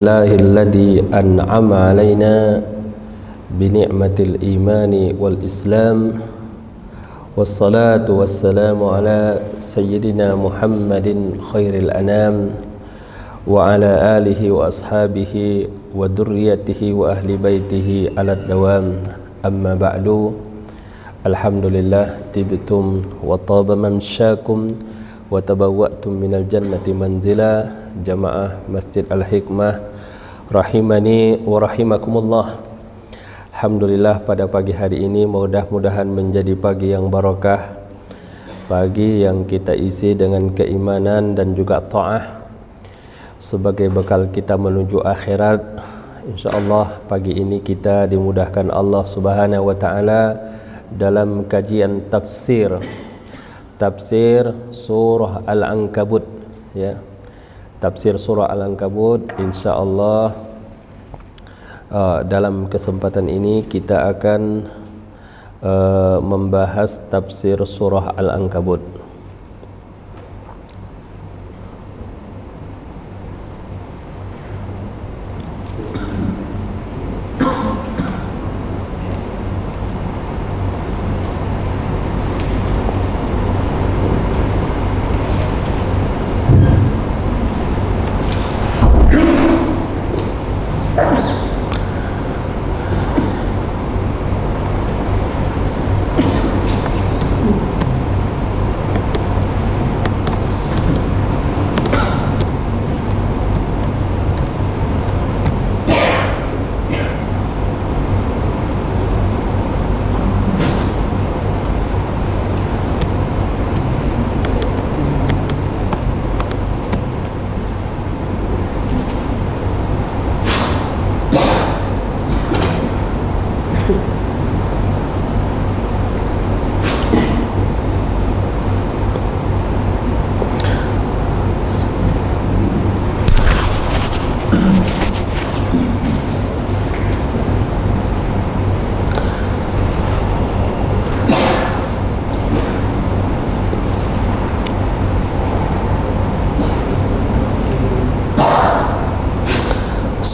الله الذي أنعم علينا بنعمة الإيمان والإسلام والصلاة والسلام على سيدنا محمد خير الأنام وعلى آله وأصحابه وذريته وأهل بيته على الدوام أما بعد الحمد لله تبتم وطاب ممشاكم وتبوأتم من الجنة منزلا جماعة مسجد Al-Hikmah rahimani wa rahimakumullah. Alhamdulillah, pada pagi hari ini mudah-mudahan menjadi pagi yang barakah, pagi yang kita isi dengan keimanan dan juga ta'ah sebagai bekal kita menuju akhirat. InsyaAllah pagi ini kita dimudahkan Allah Subhanahu wa ta'ala dalam kajian tafsir surah Al-Ankabut, ya. Tafsir surah Al-Ankabut, insyaallah dalam kesempatan ini kita akan membahas tafsir surah Al-Ankabut.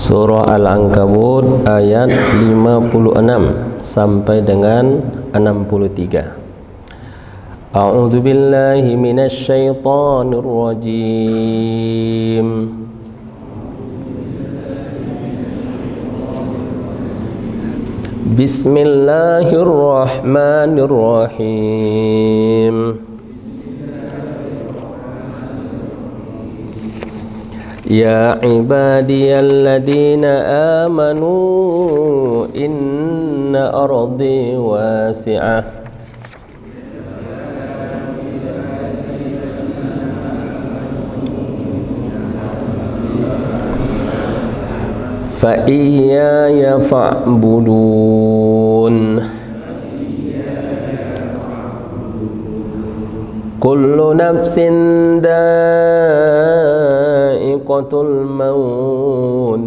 Surah Al-Ankabut ayat 56 sampai dengan 63. A'udzu billahi minasy syaithanir rajim. Bismillahirrahmanirrahim. Ya ibadiyalladzina amanu inna ardi wasi'ah fa iyaya fa'budun kullu nafsin dha'iqatul maut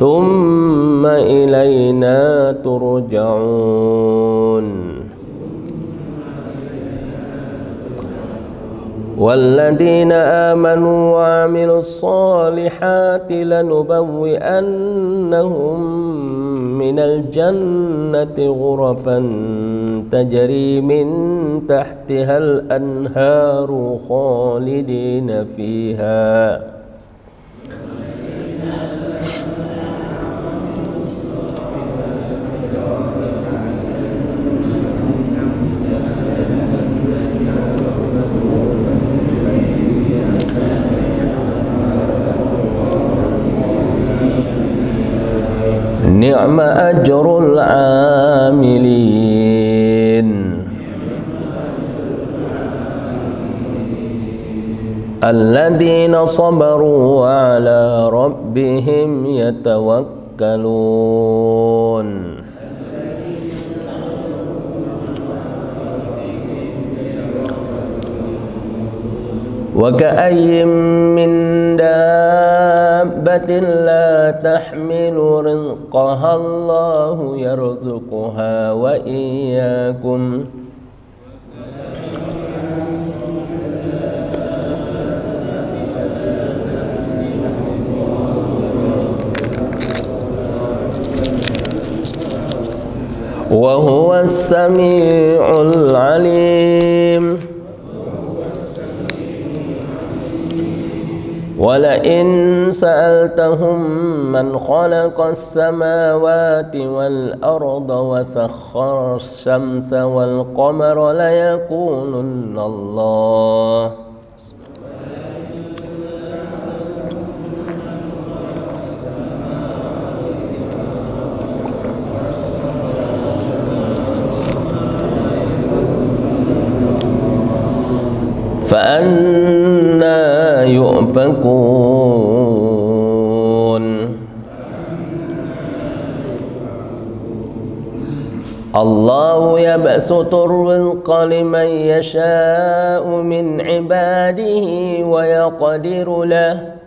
thumma ilayna turja'un walladzina amanu wa 'amilus solihati lanubawwi'annahum minal jannati ghurafan tajri min tahtihal anharu khalidina fiha ni'ma ajrul amilin alladzina sabaru wa ala rabbihim yatawakkalun wa ka'ayyin min dabbatin la tahmilu rizqaha Allahu yarzuquha wa iyyakum wa huwas sami'ul alim. ولئن سألتهم من خلق السماوات والأرض وسخر الشمس والقمر ليقولن الله فأنى يؤفكون الله يبسط الرزق لمن يشاء من عباده ويقدر له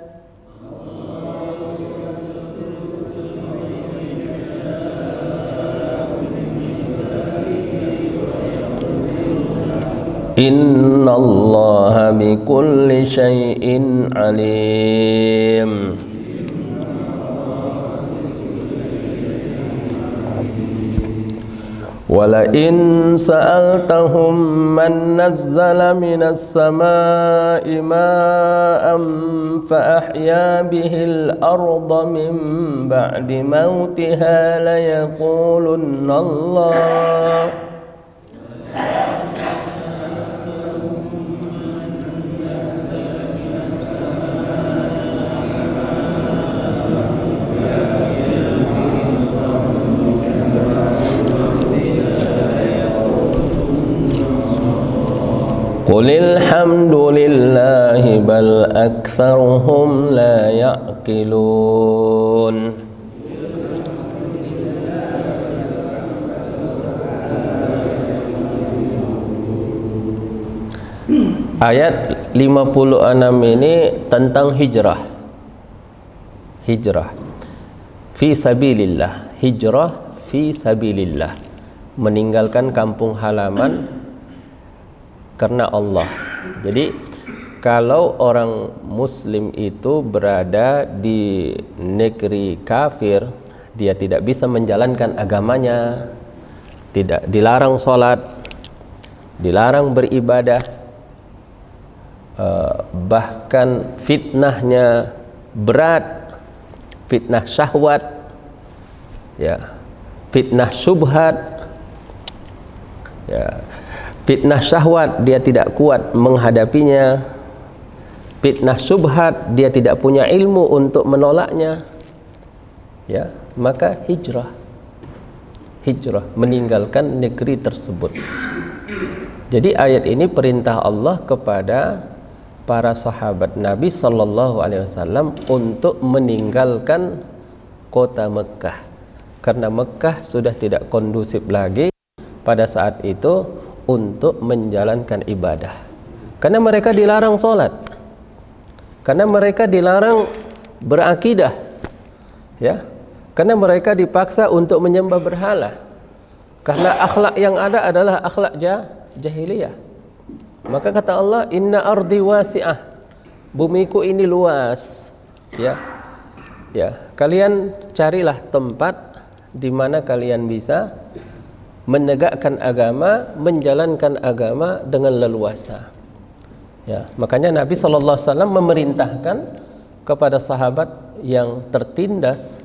Inna Allah bikulli syai'in alim. Walain sa'altahum man nazzala minas sama'i ma'am fa ahya bihil arda min ba'di mautiha layaqulunna Allah Qulil hamdulillahi bal aktsaruhum la ya'qilun. Ayat 56 ini tentang hijrah. Hijrah fi sabilillah. Hijrah fi sabilillah. Meninggalkan kampung halaman karena Allah. Jadi kalau orang muslim itu berada di negeri kafir, dia tidak bisa menjalankan agamanya, tidak dilarang sholat, dilarang beribadah, bahkan fitnahnya berat, fitnah syahwat, ya, fitnah syubhat, ya. Fitnah syahwat dia tidak kuat menghadapinya. Fitnah syubhat dia tidak punya ilmu untuk menolaknya. Ya, maka hijrah. Hijrah meninggalkan negeri tersebut. Jadi ayat ini perintah Allah kepada para sahabat Nabi sallallahu alaihi wasallam untuk meninggalkan kota Mekah. Karena Mekah sudah tidak kondusif lagi pada saat itu untuk menjalankan ibadah, karena mereka dilarang sholat, karena mereka dilarang berakidah, ya, karena mereka dipaksa untuk menyembah berhala, karena akhlak yang ada adalah akhlak jahiliyah. Maka kata Allah, inna ardi wasi'ah, bumiku ini luas, ya, ya, kalian carilah tempat di mana kalian bisa menegakkan agama, menjalankan agama dengan leluasa. Ya, makanya Nabi SAW memerintahkan kepada sahabat yang tertindas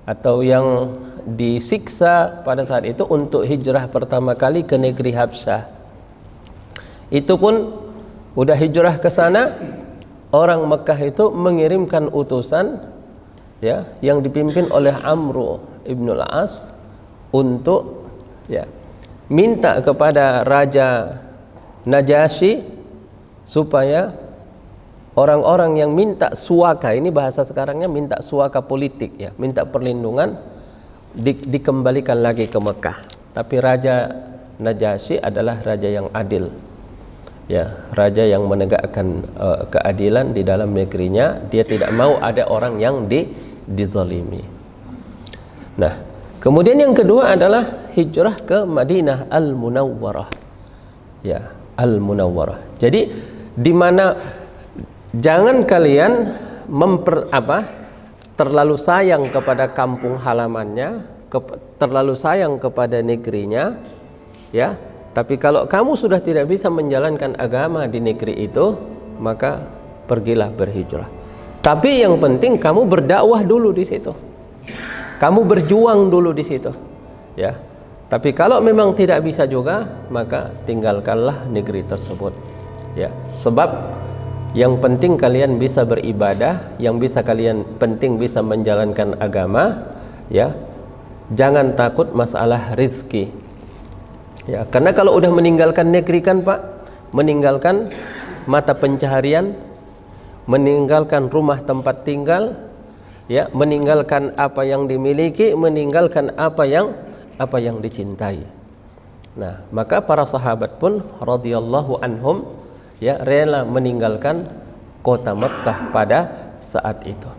atau yang disiksa pada saat itu untuk hijrah pertama kali ke negeri Habsyah. Itu pun udah hijrah ke sana, orang Mekah itu mengirimkan utusan, ya, yang dipimpin oleh Amr ibn al-As untuk, ya, minta kepada Raja Najasyi supaya orang-orang yang minta suaka, ini bahasa sekarangnya minta suaka politik, ya, minta perlindungan, dikembalikan lagi ke Mekah. Tapi Raja Najasyi adalah raja yang adil, ya, raja yang menegakkan keadilan di dalam negerinya. Dia tidak mau ada orang yang dizalimi. Nah, kemudian yang kedua adalah hijrah ke Madinah Al-Munawwarah. Ya, Al-Munawwarah. Jadi di mana jangan kalian terlalu sayang kepada kampung halamannya, terlalu sayang kepada negerinya, ya. Tapi kalau kamu sudah tidak bisa menjalankan agama di negeri itu, maka pergilah berhijrah. Tapi yang penting kamu berdakwah dulu di situ. Kamu berjuang dulu di situ, ya. Tapi kalau memang tidak bisa juga, maka tinggalkanlah negeri tersebut, ya. Sebab yang penting kalian bisa beribadah, yang penting bisa menjalankan agama, ya. Jangan takut masalah rizki, ya. Karena kalau udah meninggalkan negeri kan Pak, meninggalkan mata pencaharian, meninggalkan rumah tempat tinggal, ya, meninggalkan apa yang dimiliki, meninggalkan apa yang dicintai. Nah, maka para sahabat pun radhiyallahu anhum, ya, rela meninggalkan kota Mekkah pada saat itu.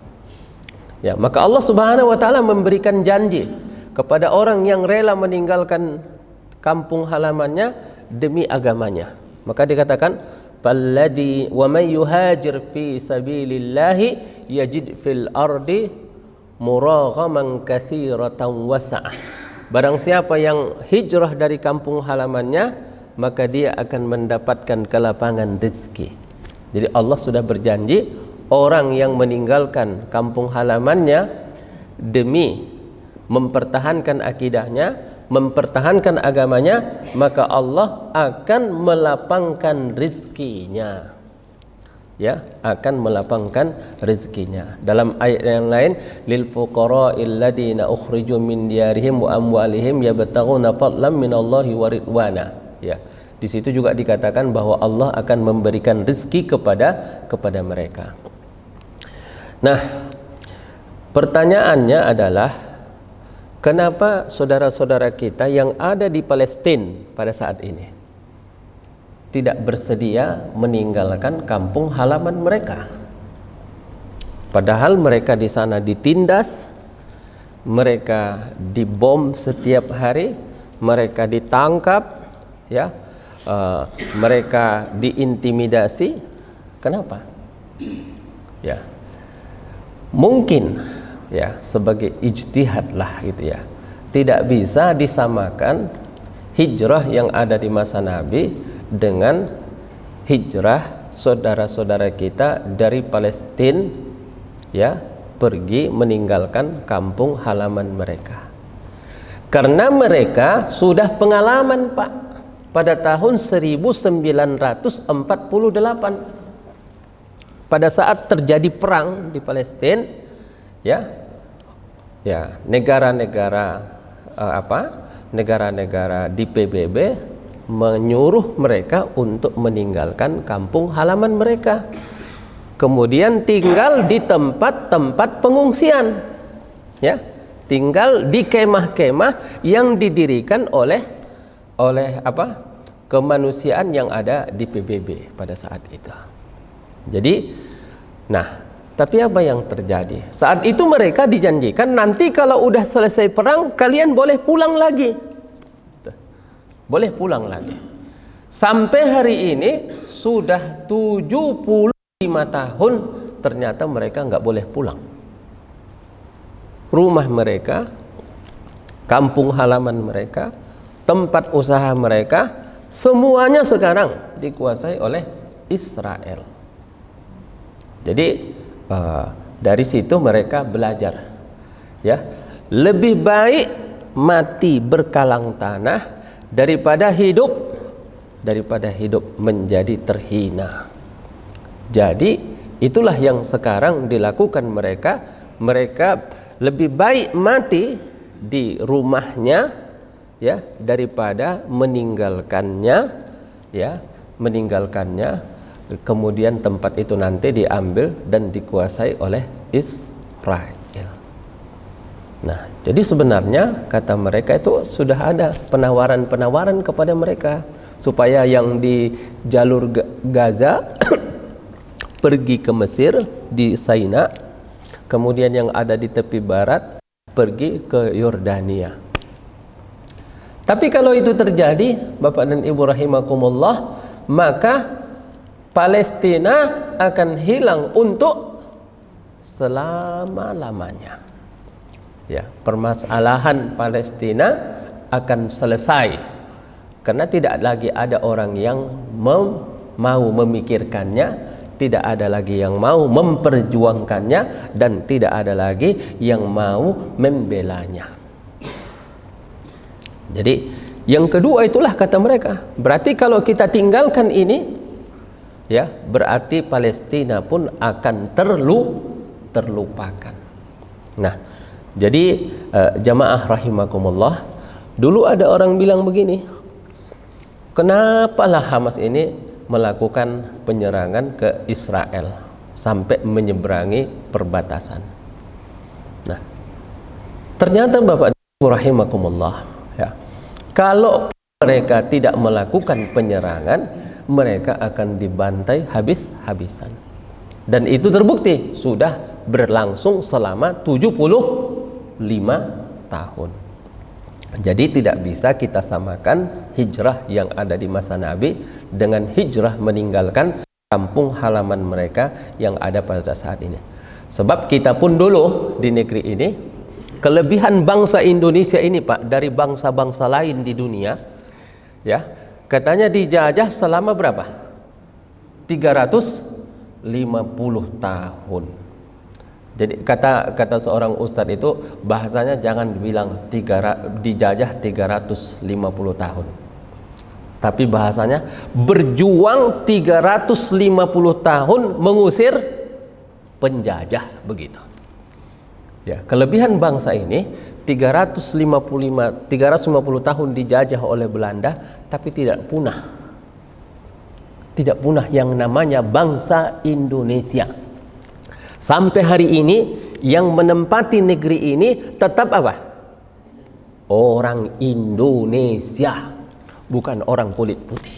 Ya, maka Allah Subhanahu wa taala memberikan janji kepada orang yang rela meninggalkan kampung halamannya demi agamanya. Maka dikatakan, "Falladhi wa may yuhajir fi sabilillahi yajid fil ardi muraghaman katsiratan wasa'ah." Barang siapa yang hijrah dari kampung halamannya, maka dia akan mendapatkan kelapangan rezeki. Jadi Allah sudah berjanji, orang yang meninggalkan kampung halamannya demi mempertahankan akidahnya, mempertahankan agamanya, maka Allah akan melapangkan rizkinya, ya, akan melapangkan rezekinya. Dalam ayat yang lain, lil fuqara'il ladina ukhriju min diyarihim wa amwalihim yabtaghuna fadlan minallahi wa ridwana, ya. Di situ juga dikatakan bahwa Allah akan memberikan rezeki kepada mereka. Nah, pertanyaannya adalah, kenapa saudara-saudara kita yang ada di Palestina pada saat ini tidak bersedia meninggalkan kampung halaman mereka? Padahal mereka di sana ditindas, mereka dibom setiap hari, mereka ditangkap, ya, mereka diintimidasi. Kenapa? Ya, mungkin, ya, sebagai ijtihad lah gitu, ya. Tidak bisa disamakan hijrah yang ada di masa Nabi dengan hijrah saudara-saudara kita dari Palestina, ya, pergi meninggalkan kampung halaman mereka. Karena mereka sudah pengalaman Pak pada tahun 1948 pada saat terjadi perang di Palestina, ya, ya, negara-negara di PBB menyuruh mereka untuk meninggalkan kampung halaman mereka, kemudian tinggal di tempat-tempat pengungsian, ya, tinggal di kemah-kemah yang didirikan oleh kemanusiaan yang ada di PBB pada saat itu. Jadi, nah, tapi apa yang terjadi? Saat itu mereka dijanjikan, nanti kalau udah selesai perang, kalian boleh pulang lagi. Boleh pulang lagi. Sampai hari ini sudah 75 tahun, ternyata mereka nggak boleh pulang. Rumah mereka, kampung halaman mereka, tempat usaha mereka, semuanya sekarang dikuasai oleh Israel. Jadi dari situ mereka belajar, ya, lebih baik mati berkalang tanah daripada hidup menjadi terhina. Jadi itulah yang sekarang dilakukan mereka. Mereka lebih baik mati di rumahnya, ya, daripada meninggalkannya, ya, kemudian tempat itu nanti diambil dan dikuasai oleh Israel. Nah, jadi sebenarnya kata mereka itu sudah ada penawaran-penawaran kepada mereka supaya yang di jalur Gaza pergi ke Mesir di Saina, kemudian yang ada di tepi barat pergi ke Yordania. Tapi kalau itu terjadi, Bapak dan Ibu rahimakumullah, maka Palestina akan hilang untuk selama-lamanya. Ya, permasalahan Palestina akan selesai karena tidak lagi ada orang yang mau memikirkannya, tidak ada lagi yang mau memperjuangkannya, dan tidak ada lagi yang mau membelanya. Jadi yang kedua itulah kata mereka, berarti kalau kita tinggalkan ini, ya berarti Palestina pun akan terlupakan. Nah, jadi jamaah rahimakumullah, dulu ada orang bilang begini, kenapalah Hamas ini melakukan penyerangan ke Israel sampai menyeberangi perbatasan. Nah, ternyata Bapak Ibu rahimakumullah, ya, kalau mereka tidak melakukan penyerangan, mereka akan dibantai habis-habisan. Dan itu terbukti sudah berlangsung selama 75 tahun. Jadi tidak bisa kita samakan hijrah yang ada di masa Nabi dengan hijrah meninggalkan kampung halaman mereka yang ada pada saat ini. Sebab kita pun dulu di negeri ini, kelebihan bangsa Indonesia ini Pak dari bangsa-bangsa lain di dunia, ya, katanya dijajah selama berapa? 350 tahun. Jadi kata seorang ustadz itu, bahasanya jangan dibilang dijajah 350 tahun, tapi bahasanya berjuang 350 tahun mengusir penjajah, begitu. Ya, kelebihan bangsa ini 350 tahun dijajah oleh Belanda, tapi tidak punah. Tidak punah yang namanya bangsa Indonesia. Sampai hari ini yang menempati negeri ini tetap apa? Orang Indonesia, bukan orang kulit putih.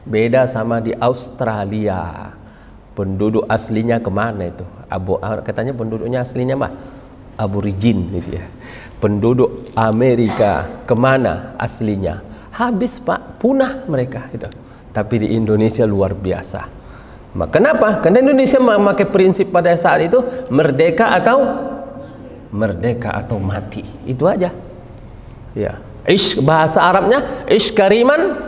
Beda sama di Australia. Penduduk aslinya kemana itu? Katanya penduduknya aslinya mah aborigin gitu ya. Penduduk Amerika kemana aslinya? Habis Pak, punah mereka itu. Tapi di Indonesia luar biasa. Kenapa? Karena Indonesia memakai prinsip pada saat itu merdeka atau mati. Itu aja. Ya. Bahasa Arabnya ish kariman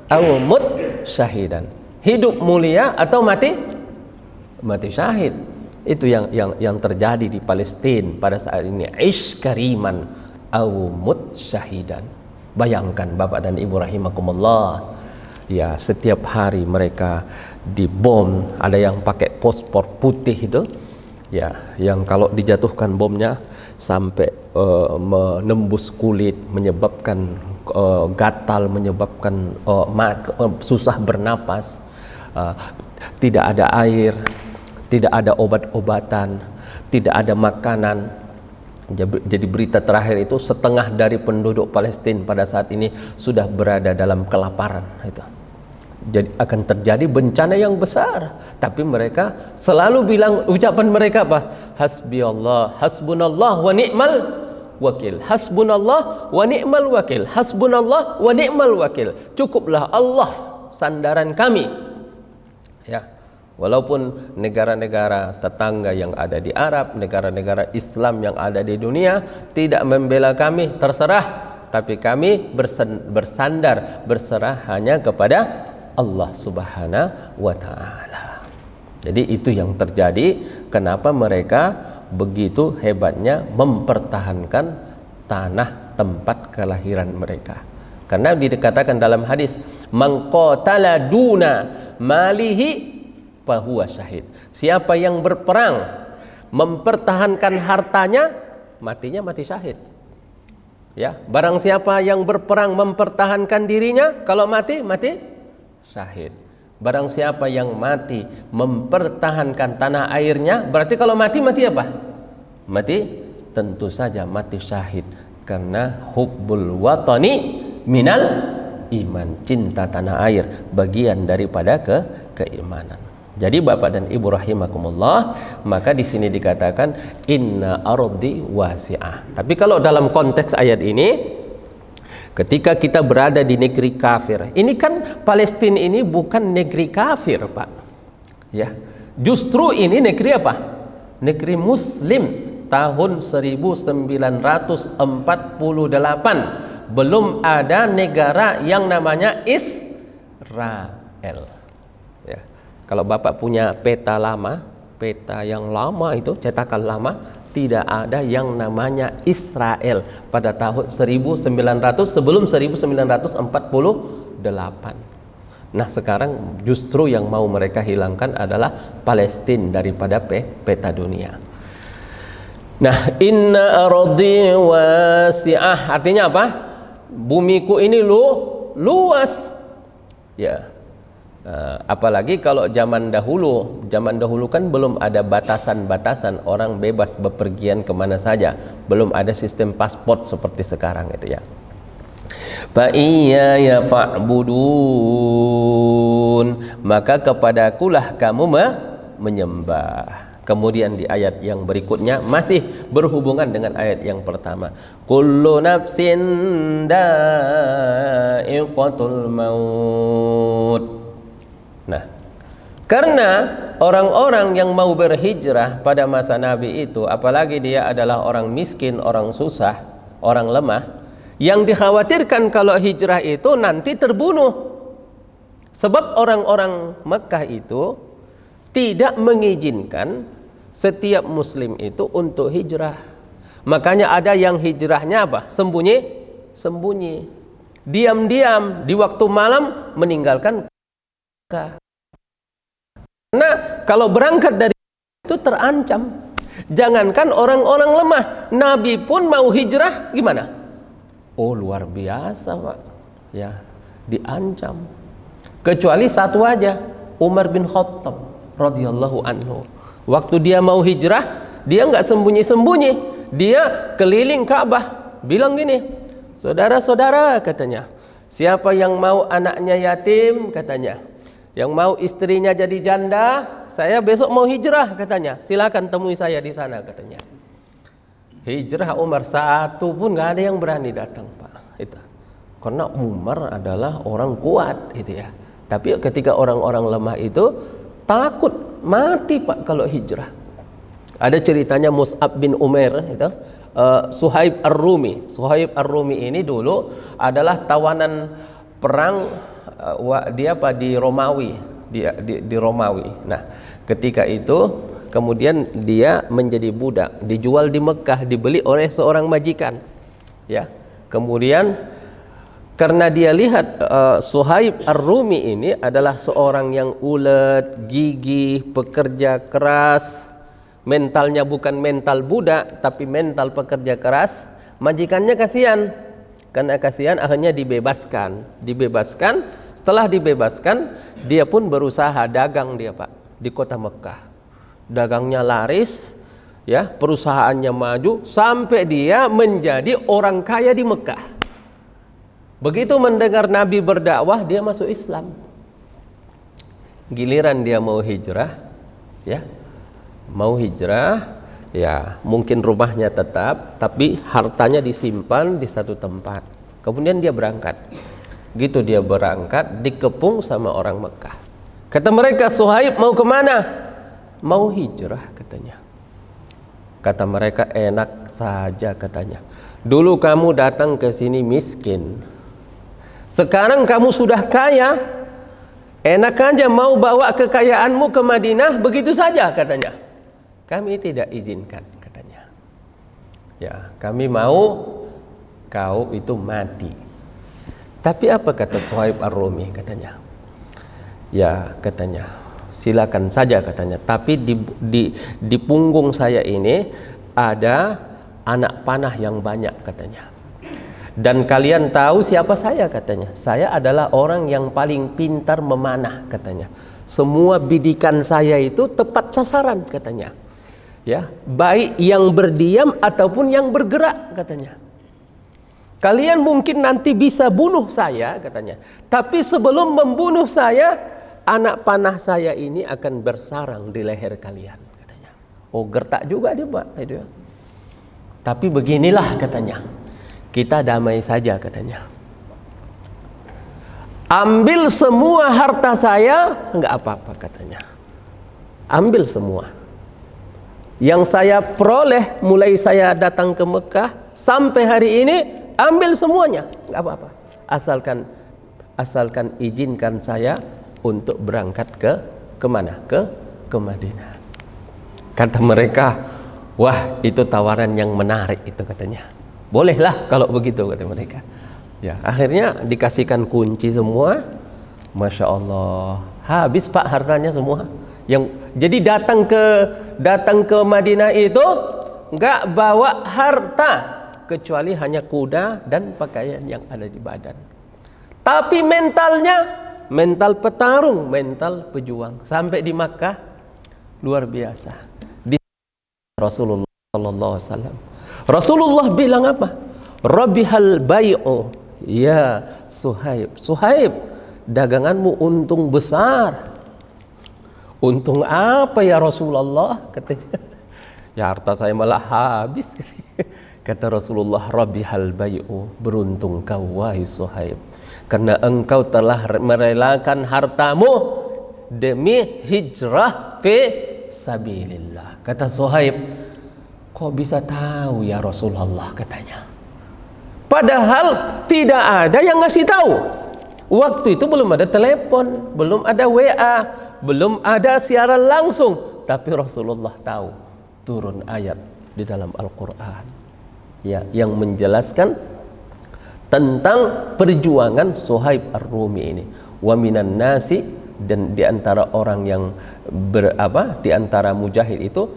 aw mut syahidan. Hidup mulia atau mati syahid. Itu yang terjadi di Palestina pada saat ini. Ish kariman aw mut syahidan. Bayangkan Bapak dan Ibu rahimakumullah. Ya, setiap hari mereka dibom, ada yang pakai fosfor putih itu, ya, yang kalau dijatuhkan bomnya sampai menembus kulit, menyebabkan gatal, menyebabkan susah bernapas, tidak ada air, tidak ada obat-obatan, tidak ada makanan. Jadi berita terakhir itu setengah dari penduduk Palestina pada saat ini sudah berada dalam kelaparan itu. Jadi akan terjadi bencana yang besar, tapi mereka selalu bilang, ucapan mereka apa? Hasbiyallah, hasbunallah wa ni'mal wakil. Hasbunallah wa ni'mal wakil. Hasbunallah wa ni'mal wakil. Cukuplah Allah sandaran kami. Ya. Walaupun negara-negara tetangga yang ada di Arab, negara-negara Islam yang ada di dunia tidak membela kami, terserah. Tapi kami bersandar, berserah hanya kepada Allah Subhanahu wa Ta'ala. Jadi itu yang terjadi. Kenapa mereka begitu hebatnya mempertahankan tanah tempat kelahiran mereka? Karena dikatakan dalam hadis, man qatala duna malihi fahuwa syahid. Siapa yang berperang mempertahankan hartanya, matinya mati syahid. Ya, barang siapa yang berperang mempertahankan dirinya, kalau mati syahid. Barang siapa yang mati mempertahankan tanah airnya, berarti kalau mati apa? Mati tentu saja mati syahid, karena hubbul watani minal iman, cinta tanah air bagian daripada keimanan. Jadi Bapak dan Ibu rahimakumullah, maka di sini dikatakan inna ardi wasi'ah. Tapi kalau dalam konteks ayat ini, ketika kita berada di negeri kafir, ini kan Palestina ini bukan negeri kafir, Pak. Ya, justru ini negeri apa? Negeri Muslim. tahun 1948 belum ada negara yang namanya Israel. Ya. Kalau Bapak punya peta lama, peta yang lama itu, cetakan lama, tidak ada yang namanya Israel pada tahun 1900 sebelum 1948. Nah, sekarang justru yang mau mereka hilangkan adalah Palestina daripada peta dunia. Nah, inna ardi wasi'ah artinya apa? Bumiku ini luas. Ya. Apalagi kalau zaman dahulu kan belum ada batasan-batasan, orang bebas bepergian kemana saja, belum ada sistem paspor seperti sekarang itu ya. Fa iyaya fa'budun, maka kepadakulah kamu menyembah. Kemudian di ayat yang berikutnya masih berhubungan dengan ayat yang pertama. Kullu nafsin da'iqatul maut. Nah, karena orang-orang yang mau berhijrah pada masa Nabi itu, apalagi dia adalah orang miskin, orang susah, orang lemah, yang dikhawatirkan kalau hijrah itu nanti terbunuh. Sebab orang-orang Mekah itu tidak mengizinkan setiap muslim itu untuk hijrah. Makanya ada yang hijrahnya apa? Sembunyi. Diam-diam di waktu malam meninggalkan Mekah. Karena kalau berangkat dari itu terancam. Jangankan orang-orang lemah, Nabi pun mau hijrah gimana? Oh, luar biasa, Pak. Ya, diancam. Kecuali satu aja, Umar bin Khattab radhiyallahu anhu. Waktu dia mau hijrah, dia nggak sembunyi-sembunyi. Dia keliling Ka'bah, bilang gini, saudara-saudara katanya, siapa yang mau anaknya yatim katanya, yang mau istrinya jadi janda, saya besok mau hijrah katanya, silakan temui saya di sana katanya. Hijrah Umar satu pun nggak ada yang berani datang, Pak. Itu karena Umar adalah orang kuat, gitu ya. Tapi ketika orang-orang lemah itu takut mati, Pak, kalau hijrah. Ada ceritanya Mus'ab bin Umair itu, Suhaib Ar-Rumi. Suhaib Ar-Rumi ini dulu adalah tawanan perang dia di Romawi, di Romawi. Nah, ketika itu kemudian dia menjadi budak, dijual di Mekah, dibeli oleh seorang majikan. Ya. Kemudian karena dia lihat Suhaib Ar-Rumi ini adalah seorang yang ulet, gigih, pekerja keras, mentalnya bukan mental budak tapi mental pekerja keras, majikannya kasihan. Karena kasihan akhirnya dibebaskan. Setelah dibebaskan, dia pun berusaha dagang dia, Pak, di kota Mekah. Dagangnya laris, ya, perusahaannya maju sampai dia menjadi orang kaya di Mekah. Begitu mendengar Nabi berdakwah, dia masuk Islam. Giliran dia mau hijrah, ya, mungkin rumahnya tetap, tapi hartanya disimpan di satu tempat. Kemudian dia berangkat. Gitu dia berangkat, dikepung sama orang Mekah. Kata mereka, Suhaib mau kemana? Mau hijrah katanya. Kata mereka, enak saja katanya. Dulu kamu datang ke sini miskin, sekarang kamu sudah kaya, enak aja mau bawa kekayaanmu ke Madinah begitu saja katanya. Kami tidak izinkan katanya. Ya, kami mau kau itu mati. Tapi apa kata Suhaib Ar-Rumi katanya? Ya, katanya, silakan saja katanya. Tapi di punggung saya ini ada anak panah yang banyak katanya. Dan kalian tahu siapa saya katanya. Saya adalah orang yang paling pintar memanah katanya. Semua bidikan saya itu tepat sasaran katanya. Ya, baik yang berdiam ataupun yang bergerak katanya. Kalian mungkin nanti bisa bunuh saya katanya. Tapi sebelum membunuh saya, anak panah saya ini akan bersarang di leher kalian katanya. Oh, gertak juga dia, Pak, itu. Tapi beginilah katanya. Kita damai saja katanya. Ambil semua harta saya, enggak apa-apa katanya. Ambil semua. Yang saya peroleh mulai saya datang ke Mekah sampai hari ini, ambil semuanya, nggak apa-apa. Asalkan izinkan saya untuk berangkat ke mana? Ke Madinah. Kata mereka, wah itu tawaran yang menarik itu katanya. Bolehlah kalau begitu kata mereka. Ya, akhirnya dikasihkan kunci semua. Masya Allah, habis Pak hartanya semua. Jadi datang ke Madinah itu nggak bawa harta kecuali hanya kuda dan pakaian yang ada di badan. Tapi mentalnya mental petarung, mental pejuang. Sampai di Makkah luar biasa. Di Rasulullah sallallahu alaihi wasallam. Rasulullah bilang apa? Rabihal bai'u ya Suhaib. Suhaib, daganganmu untung besar. Untung apa ya Rasulullah, katanya. Ya harta saya malah habis. Kata Rasulullah, Rabihal bai'u, beruntung kau wahai Suhaib, karena engkau telah merelakan hartamu demi hijrah fi sabilillah. Kata Suhaib, kok bisa tahu ya Rasulullah, katanya. Padahal tidak ada yang ngasih tahu. Waktu itu belum ada telepon, belum ada WA, belum ada siaran langsung. Tapi Rasulullah tahu, turun ayat di dalam Al-Quran ya, yang menjelaskan tentang perjuangan Suhaib Ar-Rumi ini. Wa minan nasi, dan di antara orang yang di antara mujahid itu,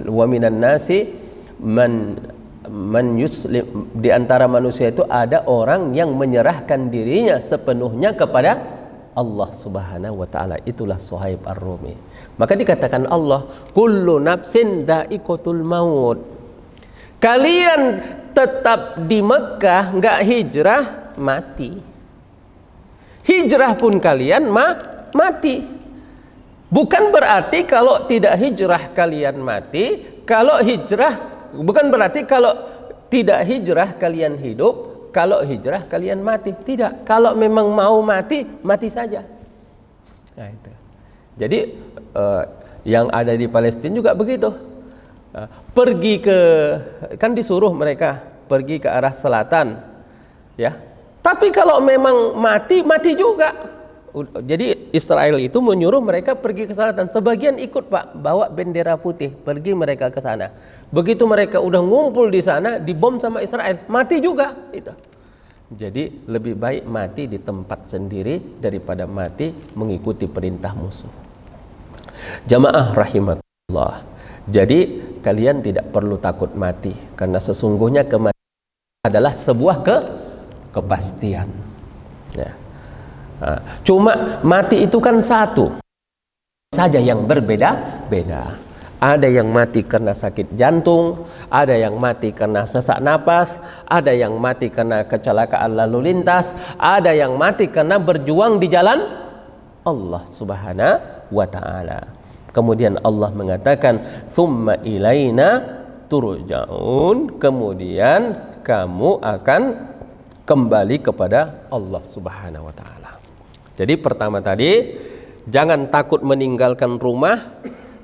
wa minan nasi man yuslim, di antara manusia itu ada orang yang menyerahkan dirinya sepenuhnya kepada Allah Subhanahu wa taala. Itulah Suhaib Ar-Rumi. Maka dikatakan Allah, kullu nafsin dha'iqatul maut. Kalian tetap di Mekah, enggak hijrah, mati. Hijrah pun kalian mati. Bukan berarti kalau tidak hijrah kalian mati, kalau hijrah bukan berarti kalau tidak hijrah kalian hidup, kalau hijrah kalian mati. Tidak, kalau memang mau mati, mati saja. Nah, itu. Jadi yang ada di Palestina juga begitu. Pergi kan disuruh mereka pergi ke arah selatan, ya. Tapi kalau memang mati, mati juga. Jadi Israel itu menyuruh mereka pergi ke selatan. Sebagian ikut Pak, bawa bendera putih, pergi mereka ke sana. Begitu mereka udah ngumpul di sana, dibom sama Israel, mati juga itu. Jadi lebih baik mati di tempat sendiri daripada mati mengikuti perintah musuh. Jamaah rahimakumullah. Jadi kalian tidak perlu takut mati, karena sesungguhnya kematian adalah sebuah kepastian. Ya. Cuma mati itu kan satu saja yang berbeda-beda. Ada yang mati karena sakit jantung, ada yang mati karena sesak napas, ada yang mati karena kecelakaan lalu lintas, ada yang mati karena berjuang di jalan Allah Subhanahu wa taala. Kemudian Allah mengatakan, "Tsumma ilaina turja'un." Kemudian kamu akan kembali kepada Allah Subhanahu wa taala. Jadi pertama tadi, jangan takut meninggalkan rumah,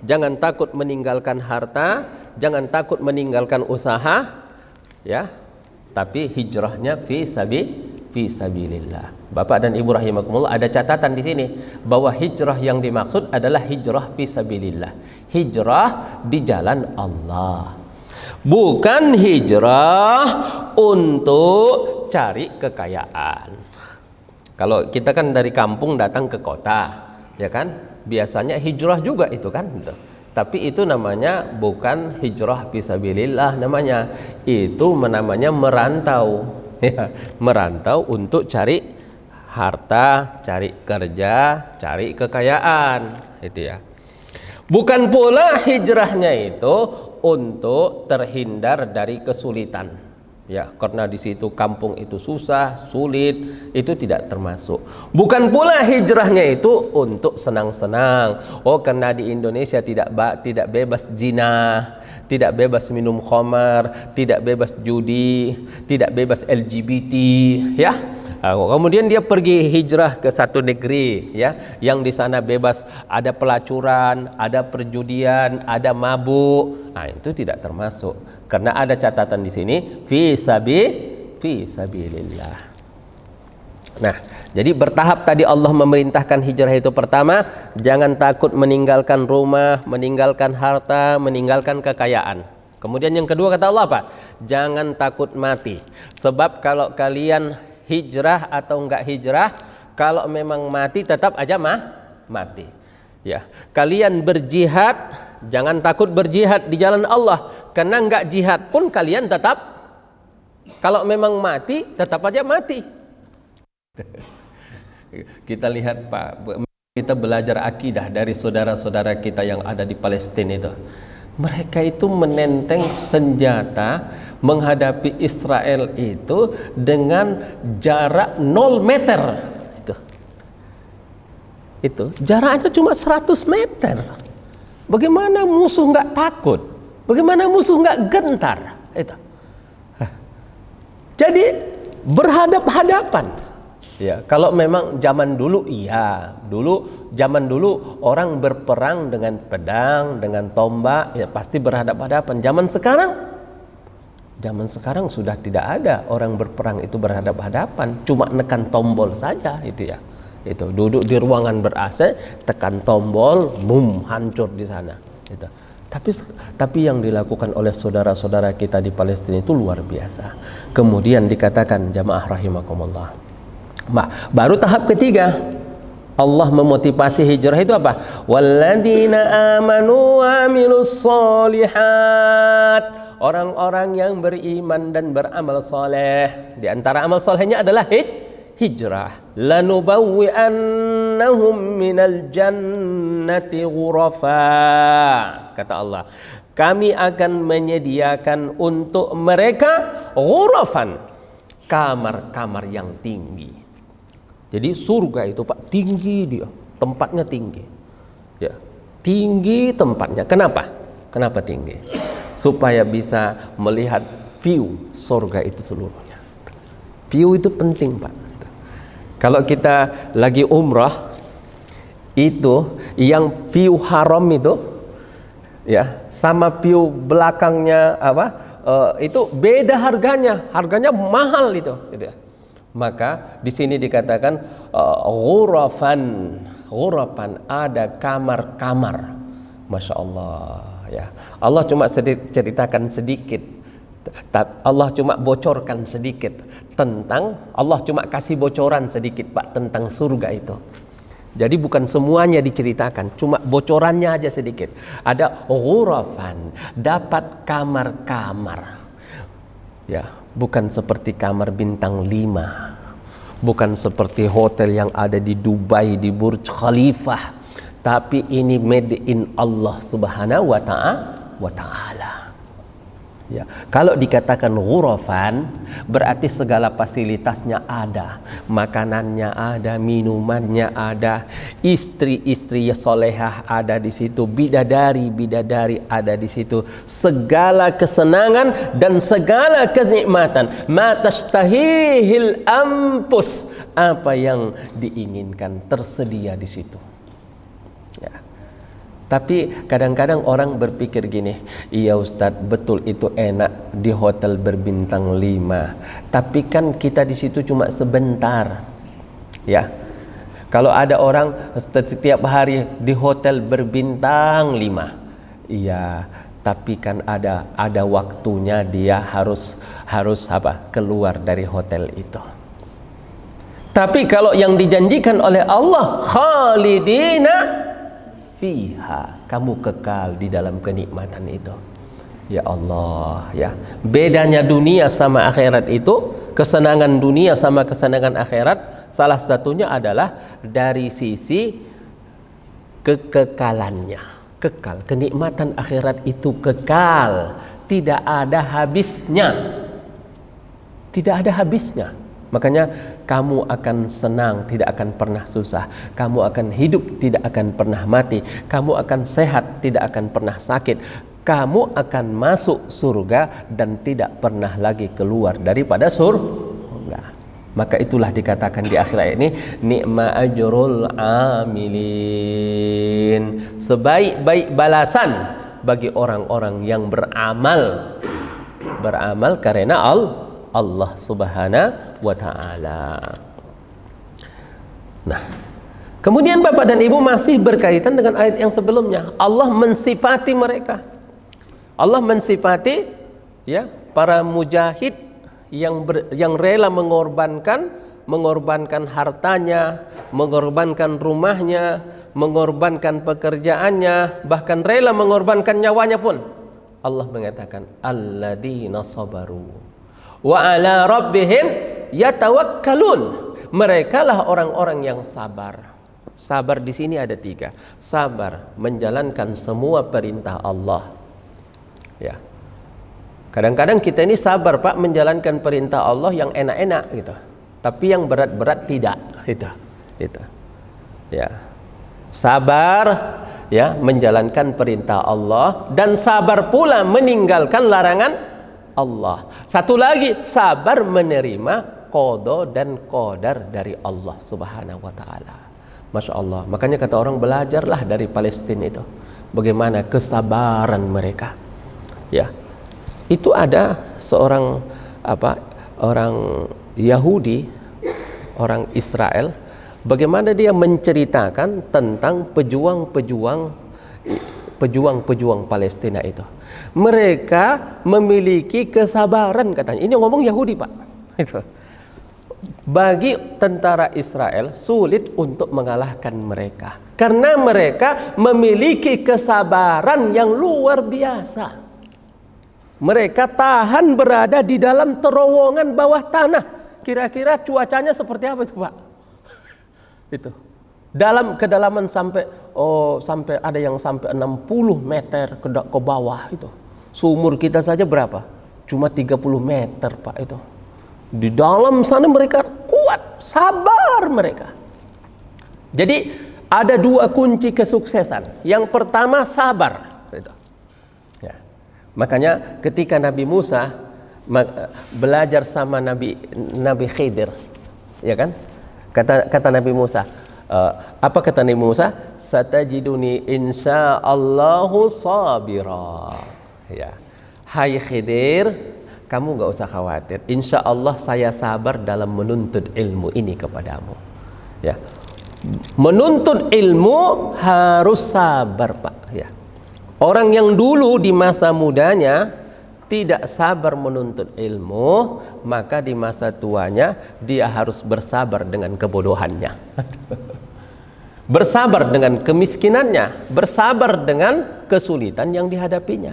jangan takut meninggalkan harta, jangan takut meninggalkan usaha, ya. Tapi hijrahnya fi sabilillah. Bapak dan Ibu rahimakumullah, ada catatan di sini bahwa hijrah yang dimaksud adalah hijrah fi sabilillah. Hijrah di jalan Allah. Bukan hijrah untuk cari kekayaan. Kalau kita kan dari kampung datang ke kota, ya kan? Biasanya hijrah juga itu kan, gitu. Tapi itu namanya bukan hijrah fisabilillah namanya. Itu namanya merantau. Ya, merantau untuk cari harta, cari kerja, cari kekayaan, itu ya. Bukan pula hijrahnya itu untuk terhindar dari kesulitan. Ya, karena di situ kampung itu susah, sulit, itu tidak termasuk. Bukan pula hijrahnya itu untuk senang-senang. Oh, karena di Indonesia tidak bebas zina, tidak bebas minum khamar, tidak bebas judi, tidak bebas LGBT, ya. Kemudian dia pergi hijrah ke satu negeri, ya, yang di sana bebas, ada pelacuran, ada perjudian, ada mabuk. Itu tidak termasuk, karena ada catatan di sini fi sabilillah. Nah, jadi bertahap tadi Allah memerintahkan hijrah itu. Pertama, jangan takut meninggalkan rumah, meninggalkan harta, meninggalkan kekayaan. Kemudian yang kedua kata Allah apa? Jangan takut mati. Sebab kalau kalian hijrah atau enggak hijrah, kalau memang mati tetap aja mati. Ya, kalian berjihad, jangan takut berjihad di jalan Allah, karena enggak jihad pun kalian tetap, kalau memang mati tetap aja mati. Kita lihat Pak, kita belajar akidah dari saudara-saudara kita yang ada di Palestina itu. Mereka itu menenteng senjata menghadapi Israel itu dengan jarak 0 meter. Itu jaraknya cuma 100 meter. Bagaimana musuh nggak takut? Bagaimana musuh nggak gentar? Itu. Jadi berhadap-hadapan. Ya, kalau memang zaman dulu iya, zaman dulu orang berperang dengan pedang, dengan tombak, ya pasti berhadap-hadapan. Zaman sekarang sudah tidak ada orang berperang itu berhadap-hadapan, cuma nekan tombol saja itu ya. Itu duduk di ruangan ber-AC, tekan tombol, boom, hancur di sana. Itu. Tapi yang dilakukan oleh saudara-saudara kita di Palestina itu luar biasa. Kemudian dikatakan jamaah rahimakumullah. Baru tahap ketiga, Allah memotivasi hijrah itu apa? Walladzina amanu wa amilus solihat. Orang-orang yang beriman dan beramal soleh. Di antara amal solehnya adalah hijrah. Lanubawwi'annahum minal jannati ghurafa. Kata Allah, kami akan menyediakan untuk mereka ghurafan, kamar-kamar yang tinggi. Jadi surga itu Pak tinggi, dia tempatnya tinggi, ya, tinggi tempatnya. Kenapa tinggi? Supaya bisa melihat view surga itu seluruhnya. View itu penting Pak. Kalau kita lagi umrah itu, yang view haram itu, ya, sama view belakangnya itu beda harganya mahal itu, gitu ya. Maka di sini dikatakan ghurafan, ada kamar-kamar. Masya Allah, ya. Allah cuma ceritakan sedikit. Allah cuma bocorkan sedikit tentang, Allah cuma kasih bocoran sedikit Pak tentang surga itu. Jadi bukan semuanya diceritakan, cuma bocorannya aja sedikit. Ada ghurafan, dapat kamar-kamar. Ya, bukan seperti kamar bintang 5, bukan seperti hotel yang ada di Dubai, di Burj Khalifah, tapi ini made in Allah Subhanahu wa ta'ala. Ya, kalau dikatakan ghurafan berarti segala fasilitasnya ada, makanannya ada, minumannya ada, istri-istri solehah ada di situ, bidadari ada di situ, segala kesenangan dan segala kenikmatan, ma tashtahihil anfus, apa yang diinginkan tersedia di situ. Ya. Tapi kadang-kadang orang berpikir gini, iya Ustadz, betul itu enak di hotel berbintang 5, tapi kan kita di situ cuma sebentar. Ya, kalau ada orang setiap hari di hotel berbintang 5, iya, tapi kan ada waktunya dia harus keluar dari hotel itu. Tapi kalau yang dijanjikan oleh Allah, khalidina fiha, kamu kekal di dalam kenikmatan itu. Ya Allah, ya. Bedanya dunia sama akhirat itu, kesenangan dunia sama kesenangan akhirat, salah satunya adalah dari sisi kekekalannya. Kekal, kenikmatan akhirat itu kekal, tidak ada habisnya. Tidak ada habisnya. Makanya kamu akan senang, tidak akan pernah susah. Kamu akan hidup, tidak akan pernah mati. Kamu akan sehat, tidak akan pernah sakit. Kamu akan masuk surga dan tidak pernah lagi keluar daripada surga. Maka itulah dikatakan di akhir ayat ini, ni'ma ajrul amilin, sebaik-baik balasan bagi orang-orang yang beramal karena Allah Subhanahu wa taala. Nah, kemudian Bapak dan Ibu masih berkaitan dengan ayat yang sebelumnya. Allah mensifati mereka. Allah mensifati ya para mujahid yang rela mengorbankan hartanya, mengorbankan rumahnya, mengorbankan pekerjaannya, bahkan rela mengorbankan nyawanya pun. Allah mengatakan alladzina sabaru wa ala rabbihim yatawakkalun. Merekalah orang-orang yang sabar. Sabar di sini ada 3. Sabar menjalankan semua perintah Allah. Ya. Kadang-kadang kita ini sabar Pak menjalankan perintah Allah yang enak-enak gitu. Tapi yang berat-berat tidak. Itu. Ya. Sabar ya menjalankan perintah Allah dan sabar pula meninggalkan larangan Allah. Satu lagi, sabar menerima qada dan qadar dari Allah Subhanahu wa taala. Masya Allah. Makanya kata orang, belajarlah dari Palestina itu. Bagaimana kesabaran mereka. Ya. Itu ada seorang orang Yahudi, orang Israel, bagaimana dia menceritakan tentang pejuang Palestina itu. Mereka memiliki kesabaran katanya. Ini ngomong Yahudi Pak. Itu. Bagi tentara Israel sulit untuk mengalahkan mereka karena mereka memiliki kesabaran yang luar biasa. Mereka tahan berada di dalam terowongan bawah tanah. Kira-kira cuacanya seperti apa itu Pak? Itu. Dalam kedalaman sampai ada yang sampai 60 meter ke bawah itu. Sumur kita saja berapa? Cuma 30 meter Pak itu. Di dalam sana mereka kuat, sabar mereka. Jadi ada 2 kunci kesuksesan. Yang pertama sabar. Itu. Ya. Makanya ketika Nabi Musa belajar sama Nabi Khidir, ya kan? Kata Nabi Musa, apa kata Nabi Musa? Satajiduni insyaallahu sabira. Ya. Hai Khidir, kamu nggak usah khawatir. Insya Allah saya sabar dalam menuntut ilmu ini kepadamu. Ya, menuntut ilmu harus sabar Pak. Ya, orang yang dulu di masa mudanya tidak sabar menuntut ilmu, maka di masa tuanya dia harus bersabar dengan kebodohannya. Bersabar dengan kemiskinannya, bersabar dengan kesulitan yang dihadapinya.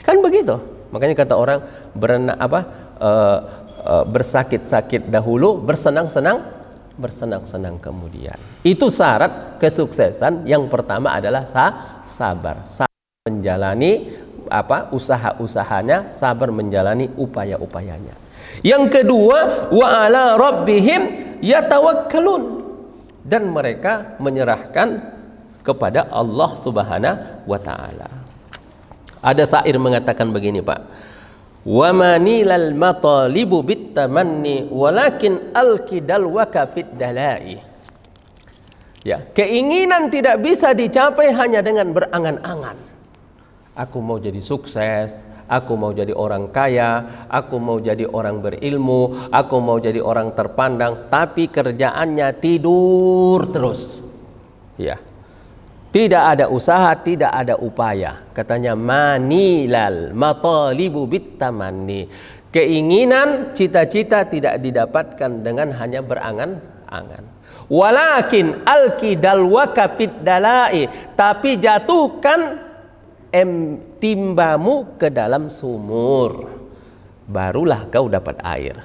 Kan begitu. Makanya kata orang bersakit-sakit dahulu, bersenang-senang kemudian. Itu syarat kesuksesan. Yang pertama adalah sabar. Sabar menjalani usaha-usahanya, sabar menjalani upaya-upayanya. Yang kedua, wa ala rabbihim yatawakkalun, dan mereka menyerahkan kepada Allah Subhanahu wa taala. Ada syair mengatakan begini Pak, wa manilal matalibu bitamanni walakin alkidal wakafid dalai. Ya, keinginan tidak bisa dicapai hanya dengan berangan-angan. Aku mau jadi sukses, aku mau jadi orang kaya, aku mau jadi orang berilmu, aku mau jadi orang terpandang, tapi kerjaannya tidur terus. Ya. Tidak ada usaha, tidak ada upaya. Katanya manilal matalibu bitamanni. Keinginan, cita-cita tidak didapatkan dengan hanya berangan-angan. Walakin alkidal wakafid dalai, tapi jatuhkan timbamu ke dalam sumur, barulah kau dapat air.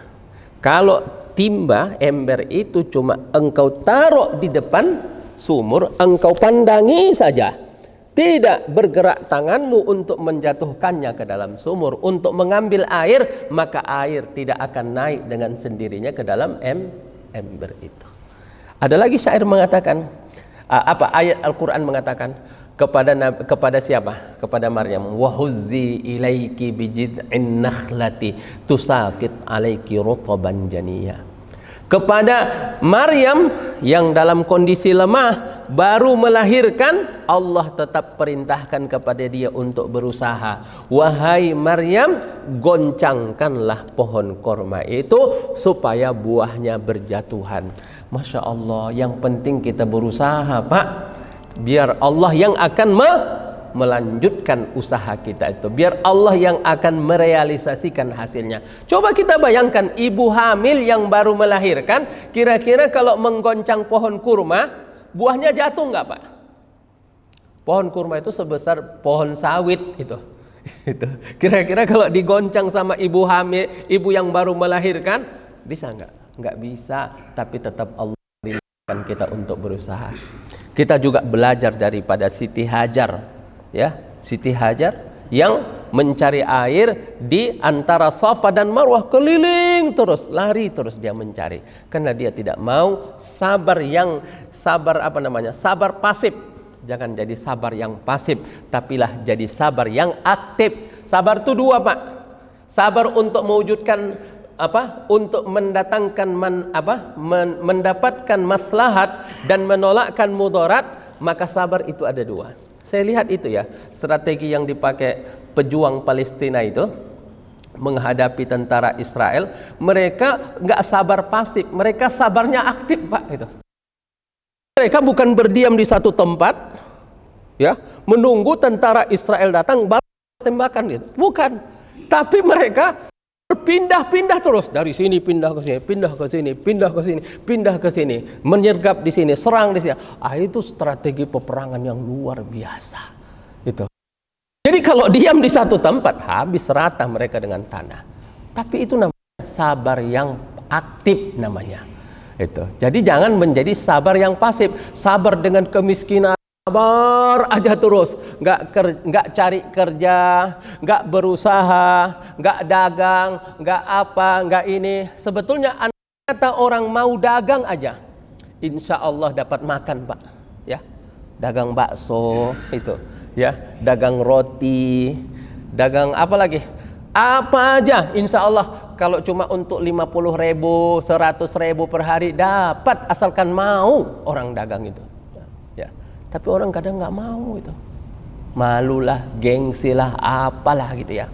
Kalau timba ember itu cuma engkau taruh di depan sumur, engkau pandangi saja, tidak bergerak tanganmu untuk menjatuhkannya ke dalam sumur, untuk mengambil air, maka air tidak akan naik dengan sendirinya ke dalam ember itu. Ada lagi syair mengatakan, ayat Al-Quran mengatakan kepada siapa? Kepada Maryam, wa huzzi ilaiki bijid'in nakhlati tusaqit alaiki rutban janiyah. Kepada Maryam yang dalam kondisi lemah baru melahirkan, Allah tetap perintahkan kepada dia untuk berusaha. Wahai Maryam, goncangkanlah pohon korma itu supaya buahnya berjatuhan. Masya Allah, yang penting kita berusaha, Pak. Biar Allah yang akan melanjutkan usaha kita itu, biar Allah yang akan merealisasikan hasilnya. Coba kita bayangkan ibu hamil yang baru melahirkan, kira-kira kalau menggoncang pohon kurma, buahnya jatuh nggak, Pak? Pohon kurma itu sebesar pohon sawit itu. Kira-kira kalau digoncang sama ibu hamil, ibu yang baru melahirkan, bisa nggak? Nggak bisa. Tapi tetap Allah berikan kita untuk berusaha. Kita juga belajar daripada Siti Hajar. Ya, Siti Hajar yang mencari air di antara Safa dan Marwah, keliling terus, lari terus dia mencari, karena dia tidak mau sabar pasif. Jangan jadi sabar yang pasif, tapilah jadi sabar yang aktif. Sabar itu dua, Pak. Sabar untuk mewujudkan untuk mendatangkan mendapatkan maslahat dan menolakkan mudarat, maka sabar itu ada dua. Saya lihat itu ya, strategi yang dipakai pejuang Palestina itu menghadapi tentara Israel. Mereka nggak sabar pasif, mereka sabarnya aktif, Pak. Itu. Mereka bukan berdiam di satu tempat, ya, menunggu tentara Israel datang baru tembakan gitu. Bukan, tapi mereka berpindah-pindah terus, dari sini pindah ke sini, pindah ke sini, pindah ke sini, pindah ke sini, menyergap di sini, serang di sini. Itu strategi peperangan yang luar biasa. Itu. Jadi kalau diam di satu tempat, habis rata mereka dengan tanah. Tapi itu namanya sabar yang aktif namanya. Itu. Jadi jangan menjadi sabar yang pasif, sabar dengan kemiskinan. Sabar aja terus, nggak cari kerja, nggak berusaha, nggak dagang, nggak ini. Sebetulnya kata orang mau dagang aja, insya Allah dapat makan, Pak. Ya, dagang bakso itu, ya, dagang roti, dagang apa lagi? Apa aja, insya Allah. Kalau cuma untuk 50.000, 100.000 per hari dapat, asalkan mau orang dagang itu. Tapi orang kadang nggak mau itu, malulah, gengsilah, apalah gitu ya.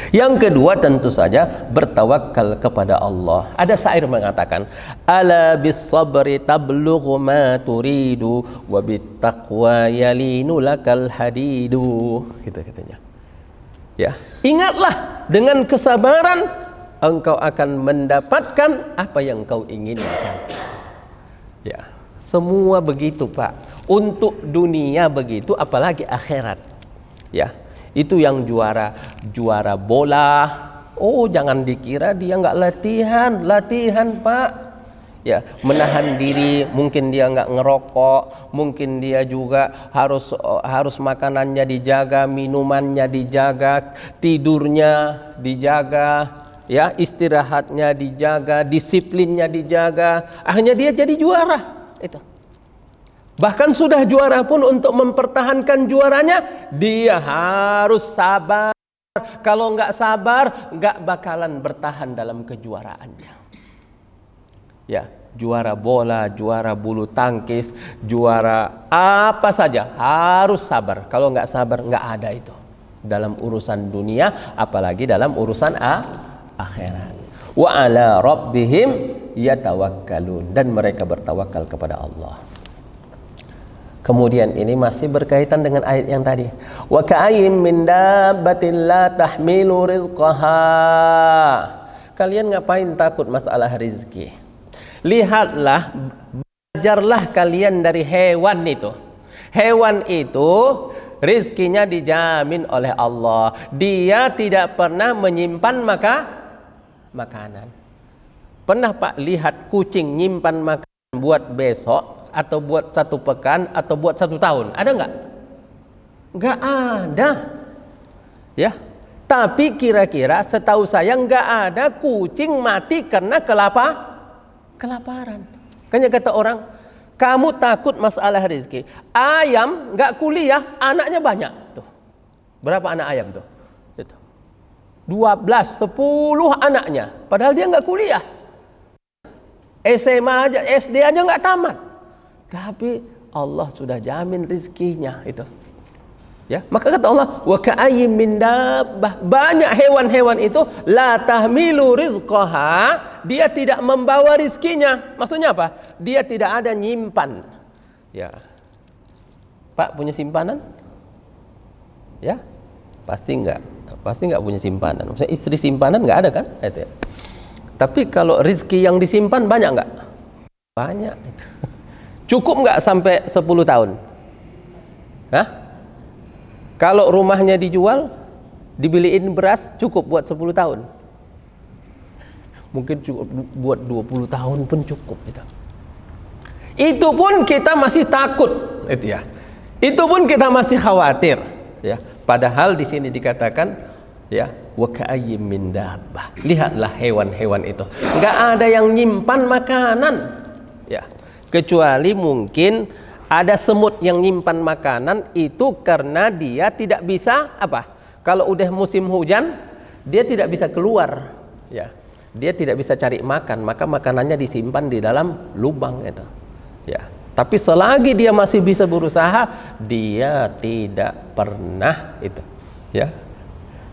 Yang kedua tentu saja bertawakal kepada Allah. Ada syair mengatakan, ala bis sabri tablughu ma turidu wa bit taqwa yalinu lakal hadidu, gitu katanya. Ya, ingatlah dengan kesabaran engkau akan mendapatkan apa yang kau inginkan. Ya, semua begitu, Pak. Untuk dunia begitu, apalagi akhirat. Ya, itu yang juara bola. Oh, jangan dikira dia nggak latihan, Pak. Ya, menahan diri, mungkin dia nggak ngerokok, mungkin dia juga harus makanannya dijaga, minumannya dijaga, tidurnya dijaga, ya, istirahatnya dijaga, disiplinnya dijaga. Akhirnya dia jadi juara. Itu. Bahkan sudah juara pun untuk mempertahankan juaranya, dia harus sabar. Kalau nggak sabar, nggak bakalan bertahan dalam kejuaraannya. Ya, juara bola, juara bulu tangkis, juara apa saja harus sabar. Kalau nggak sabar, nggak ada itu dalam urusan dunia, apalagi dalam urusan akhirat. Wa ala rabbihim yatawakkalun, dan mereka bertawakal kepada Allah. Kemudian ini masih berkaitan dengan ayat yang tadi. Wa ka'ayyin min dabbatin la tahmilu rizqaha. Kalian ngapain takut masalah rezeki? Lihatlah, belajarlah kalian dari hewan itu. Hewan itu rizkinya dijamin oleh Allah. Dia tidak pernah menyimpan makanan. Pernah, Pak, lihat kucing nyimpan makanan buat besok, atau buat 1 pekan, atau buat 1 tahun? Ada nggak? Nggak ada, ya. Tapi kira-kira setahu saya nggak ada kucing mati karena kelaparan. Kayaknya kata orang, kamu takut masalah rezeki. Ayam nggak kuliah, anaknya banyak. Tuh, berapa anak ayam tuh? 12, 10 anaknya. Padahal dia nggak kuliah. SMA aja, SD aja nggak tamat. Tapi Allah sudah jamin rizkinya itu. Ya, maka kata Allah, wa ka'ayyin min dabbah, banyak hewan-hewan itu la tahmilu rizqaha, dia tidak membawa rizkinya. Maksudnya apa? Dia tidak ada nyimpan. Ya. Pak punya simpanan? Ya? Pasti enggak punya simpanan. Maksudnya istri simpanan enggak ada kan? Itu ya. Tapi kalau rizki yang disimpan banyak enggak? Banyak itu. Cukup enggak sampai 10 tahun? Hah? Kalau rumahnya dijual, dibeliin beras cukup buat 10 tahun. Mungkin cukup buat 20 tahun pun cukup itu. Itu pun kita masih takut, itu ya. Itu pun kita masih khawatir, ya. Padahal di sini dikatakan, ya, wa ka'ayyim min dabbah. Lihatlah hewan-hewan itu. Enggak ada yang nyimpan makanan, ya. Kecuali mungkin ada semut yang nyimpan makanan, itu karena dia tidak bisa apa? Kalau udah musim hujan, dia tidak bisa keluar, ya. Dia tidak bisa cari makan, maka makanannya disimpan di dalam lubang itu. Ya. Tapi selagi dia masih bisa berusaha, dia tidak pernah itu, ya.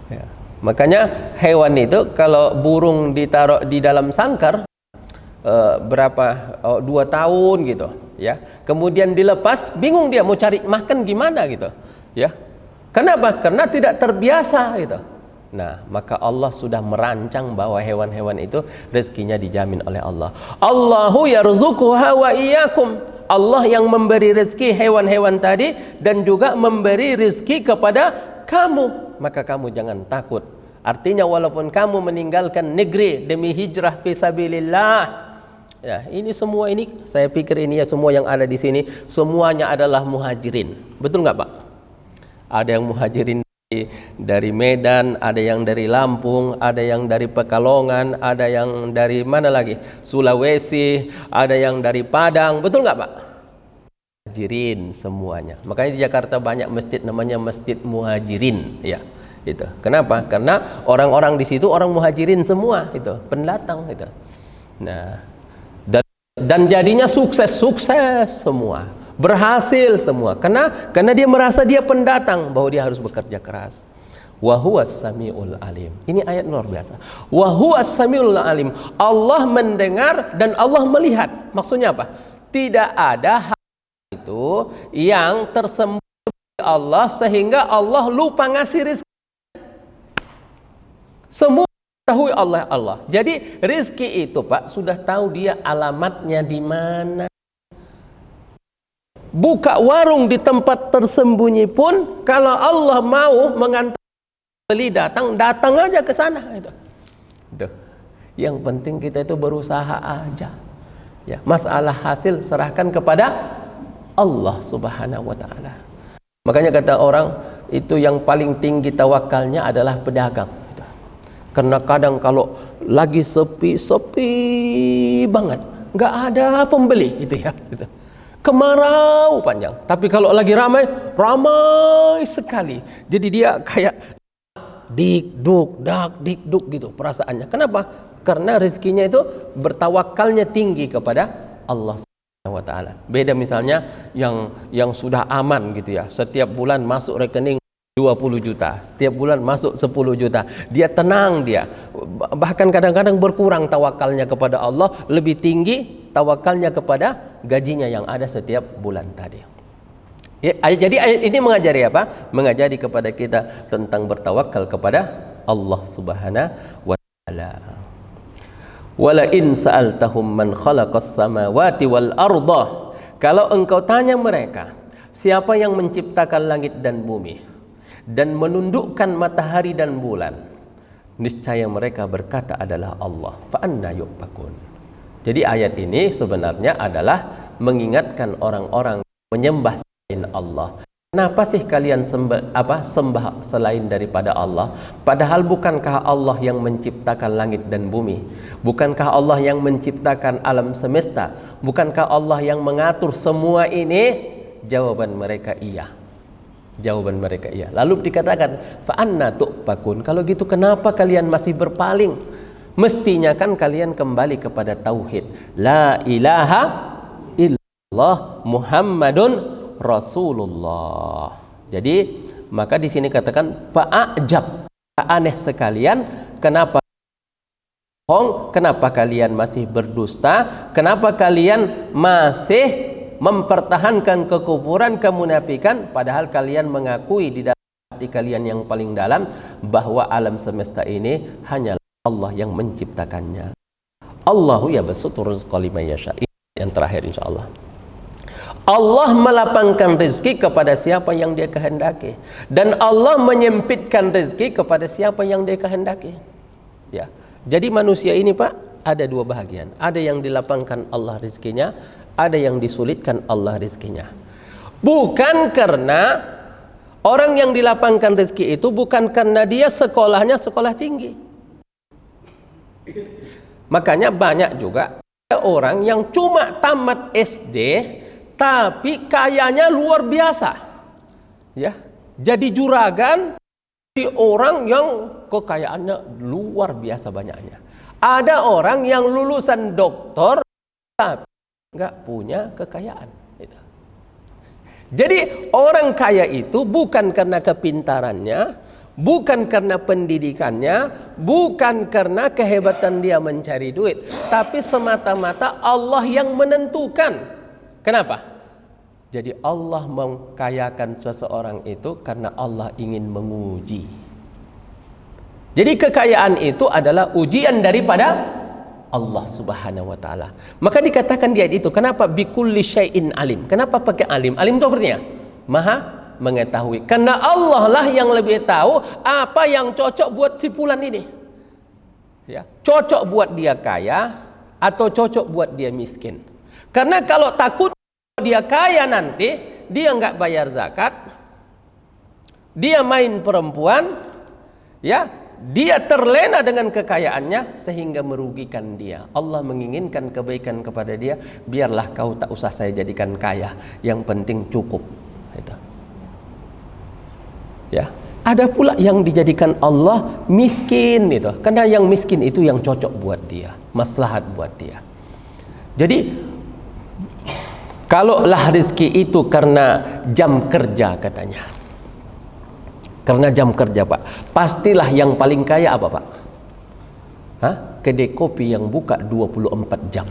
Ya. Makanya hewan itu kalau burung ditaruh di dalam sangkar berapa 2 tahun gitu, ya, kemudian dilepas, bingung dia mau cari makan gimana gitu, ya. Kenapa? Karena tidak terbiasa gitu. Nah, maka Allah sudah merancang bahwa hewan-hewan itu rezekinya dijamin oleh Allah. Allahu yarzuquha wa iyyakum. Allah yang memberi rezeki hewan-hewan tadi dan juga memberi rezeki kepada kamu. Maka kamu jangan takut. Artinya walaupun kamu meninggalkan negeri demi hijrah fisabilillah, ya, ini semua ini, saya pikir ini ya semua yang ada di sini semuanya adalah muhajirin. Betul nggak Pak? Ada yang muhajirin dari Medan, ada yang dari Lampung, ada yang dari Pekalongan, ada yang dari mana lagi? Sulawesi, ada yang dari Padang. Betul nggak Pak? Muhajirin semuanya. Makanya di Jakarta banyak masjid namanya Masjid Muhajirin, ya. Itu. Kenapa? Karena orang-orang di situ orang muhajirin semua, itu pendatang itu. Nah, dan jadinya sukses semua, berhasil semua. Karena dia merasa dia pendatang, bahwa dia harus bekerja keras. Wa huwas samiul alim. Ini ayat luar biasa. Wa huwas samiul alim. Allah mendengar dan Allah melihat. Maksudnya apa? Tidak ada hal itu yang tersembunyi Allah sehingga Allah lupa ngasih rezeki. Semua tahu Allah. Jadi rizki itu Pak sudah tahu dia alamatnya di mana. Buka warung di tempat tersembunyi pun kalau Allah mau mengantar beli datang aja ke sana itu. Tuh. Yang penting kita itu berusaha aja. Ya, masalah hasil serahkan kepada Allah Subhanahu wa taala. Makanya kata orang itu yang paling tinggi tawakalnya adalah pedagang. Karena kadang kalau lagi sepi banget, nggak ada pembeli gitu ya, gitu. Kemarau panjang. Tapi kalau lagi ramai sekali. Jadi dia kayak dikduk gitu perasaannya. Kenapa? Karena rezekinya itu bertawakalnya tinggi kepada Allah Subhanahu wa taala. Beda misalnya yang sudah aman gitu ya. Setiap bulan masuk rekening 20 juta, setiap bulan masuk 10 juta, dia tenang dia. Bahkan kadang-kadang berkurang tawakalnya kepada Allah, lebih tinggi tawakalnya kepada gajinya yang ada setiap bulan tadi. Ya, jadi ayat ini mengajari apa? Mengajari kepada kita tentang bertawakal kepada Allah Subhanahu wa taala. Wala in sa'altahum man khalaqas samawati wal arda. Kalau engkau tanya mereka, siapa yang menciptakan langit dan bumi dan menundukkan matahari dan bulan, niscaya mereka berkata adalah Allah. Fa anna yufakun. Jadi ayat ini sebenarnya adalah mengingatkan orang-orang menyembah selain Allah. Kenapa sih kalian sembah selain daripada Allah? Padahal bukankah Allah yang menciptakan langit dan bumi? Bukankah Allah yang menciptakan alam semesta? Bukankah Allah yang mengatur semua ini? Jawaban mereka iya. Jawaban mereka iya. Lalu dikatakan, fa anna tu'fakun. Kalau gitu kenapa kalian masih berpaling? Mestinya kan kalian kembali kepada tauhid. La ilaha illallah Muhammadun Rasulullah. Jadi maka di sini katakan fa'ajab, aneh sekalian, kenapa bohong, kenapa kalian masih berdusta, kenapa kalian masih mempertahankan kekufuran, kemunafikan, padahal kalian mengakui di dalam hati kalian yang paling dalam bahwa alam semesta ini hanyalah Allah yang menciptakannya. Allahu yabsutur rizqa liman yasha. Yang terakhir insyaallah. Allah melapangkan rezeki kepada siapa yang Dia kehendaki, dan Allah menyempitkan rezeki kepada siapa yang Dia kehendaki. Ya. Jadi manusia ini Pak ada dua bahagian. Ada yang dilapangkan Allah rezekinya, ada yang disulitkan Allah rezekinya. Bukan karena orang yang dilapangkan rezeki itu bukan karena dia sekolahnya sekolah tinggi. Makanya banyak juga orang yang cuma tamat SD tapi kayanya luar biasa. Ya, jadi juragan, di orang yang kekayaannya luar biasa banyaknya. Ada orang yang lulusan doktor tapi nggak punya kekayaan. Jadi orang kaya itu bukan karena kepintarannya, bukan karena pendidikannya, bukan karena kehebatan dia mencari duit, tapi semata-mata Allah yang menentukan. Kenapa? Jadi Allah mengkayakan seseorang itu karena Allah ingin menguji. Jadi kekayaan itu adalah ujian daripada Allah Subhanahu wa taala. Maka dikatakan dia itu, kenapa bikulli syai'in alim? Kenapa pakai alim? Alim itu artinya Maha mengetahui. Karena Allah lah yang lebih tahu apa yang cocok buat si fulan ini. Ya, cocok buat dia kaya atau cocok buat dia miskin. Karena kalau takut dia kaya nanti dia nggak bayar zakat, dia main perempuan, ya, dia terlena dengan kekayaannya sehingga merugikan dia. Allah menginginkan kebaikan kepada dia. Biarlah kau tak usah saya jadikan kaya, yang penting cukup. Itu. Ya, ada pula yang dijadikan Allah miskin itu, karena yang miskin itu yang cocok buat dia, maslahat buat dia. Jadi kalaulah rezeki itu karena jam kerja katanya, karena jam kerja Pak, pastilah yang paling kaya apa Pak? Hah? Kedai kopi yang buka 24 jam.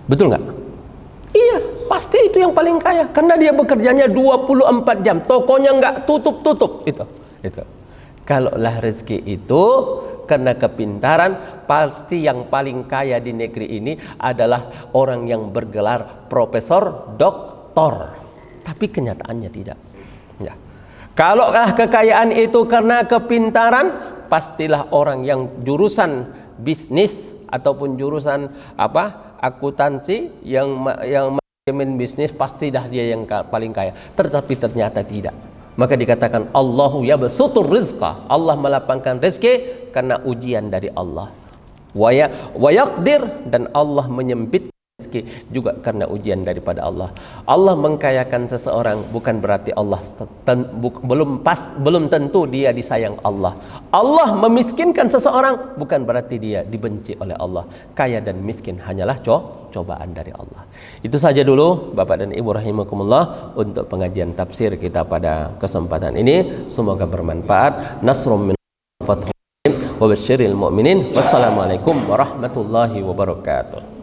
Betul nggak? Iya, pasti itu yang paling kaya, karena dia bekerjanya 24 jam, tokonya nggak tutup-tutup. Itu. Kalaulah rezeki itu karena kepintaran, pasti yang paling kaya di negeri ini adalah orang yang bergelar profesor, doktor. Tapi kenyataannya tidak. Ya. Kalaulah kekayaan itu karena kepintaran, pastilah orang yang jurusan bisnis ataupun jurusan akuntansi, yang manajemen bisnis, pasti dah dia yang paling kaya. Tetapi ternyata tidak. Maka dikatakan Allahu yabsutur rizqa, Allah melapangkan rezeki karena ujian dari Allah. Wa yaqdir, dan Allah menyempitkan rezeki juga karena ujian daripada Allah. Allah mengkayakan seseorang bukan berarti Allah belum tentu dia disayang Allah. Allah memiskinkan seseorang bukan berarti dia dibenci oleh Allah. Kaya dan miskin hanyalah cobaan dari Allah. Itu saja dulu Bapak dan Ibu rahimakumullah untuk pengajian tafsir kita pada kesempatan ini. Semoga bermanfaat. Nasrum min fathim wa basyiril mu'minin. Wassalamualaikum warahmatullahi wabarakatuh.